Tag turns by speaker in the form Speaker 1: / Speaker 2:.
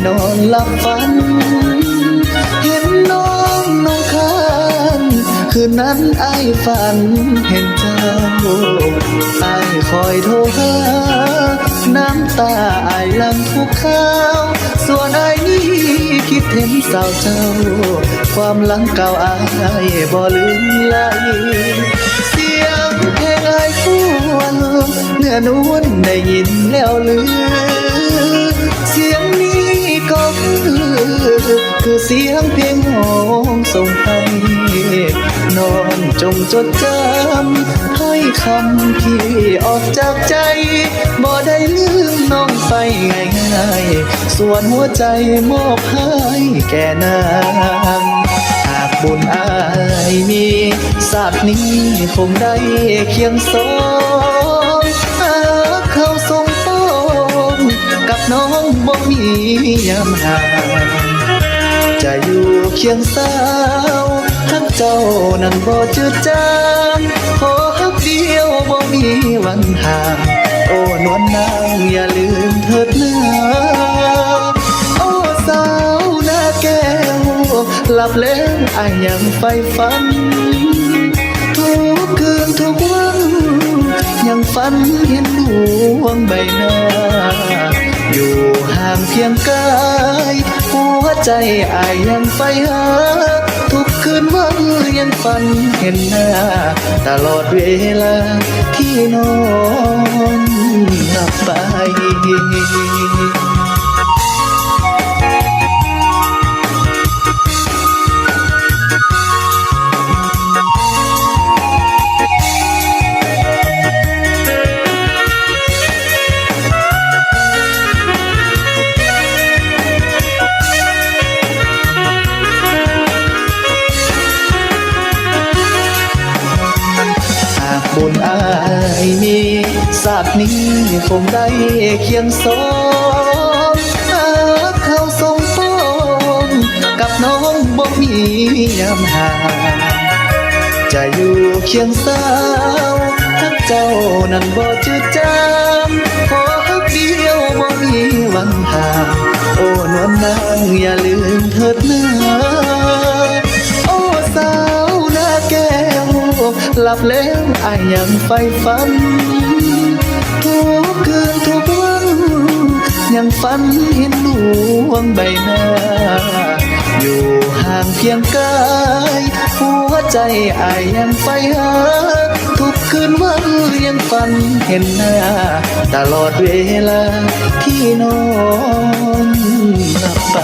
Speaker 1: นอนหลับฝันเห็นน้องคานคืนนั้นอ้ายฝันเห็นเจ้าอ้ายคอยโทรหาน้ำตาอ้ายหลังทุกข้าวส่วนอ้ายนี้คิดเห็นสาวเจ้าความหลังเก่าอ้ายบ่ลืมไหลเสียงเพลงอ้ายครวญเนื้อนวลได้ยินแล้วลือเสียงนี้ก็คือเสียงเพลงห้องส่งให้นอนจงจดจำถ้อยคำที่ออกจากใจบ่ได้ลืมน้องไปง่ายๆส่วนหัวใจมอบให้แก่นางหากบุญอายมีศาสตร์นี้คงได้เคียงสองหากเขาทรงป้องกับน้องบ่มียามห่างจะอยู่เคียงสาวทักเจ้านั้นบ่จืดจางขอฮักเดียวบ่มีวันห่างโอ้นวลนางอย่าลืมเถิดนะโอ้สาวหน้าแก้วหลับแล้วอ้ายยังใฝ่ฝันทุกคืนทุกวันยังฝันเห็นดวงใบหน้าอยู่ห่างเพียงกายหัวใจอ้ายยังใฝ่หาทุกคืนวันยังฝันเห็นหน้าตลอดเวลาที่นอนหลับไปบุญอายมีศาสตร์นี้คงได้เคียงสองหากเขาทรงป้องกับน้องบ่มียามห่างจะอยู่เคียงสาวทักเจ้านั้นบ่จืดจางขอฮักเดียวบ่มีวันห่างโอ้นวลนางอย่าลืมเถิดนะโอ้สาวหน้าแก้วหลับแล้วอ้ายยังใฝ่ฝันทุกคืนทุกวันยังฝันเห็นดวงใบหน้าอยู่ห่างเพียงกายหัวใจอ้ายยังใฝ่หาทุกคืนวันยังฝันเห็นหน้าตลอดเวลาที่นอนหลับไป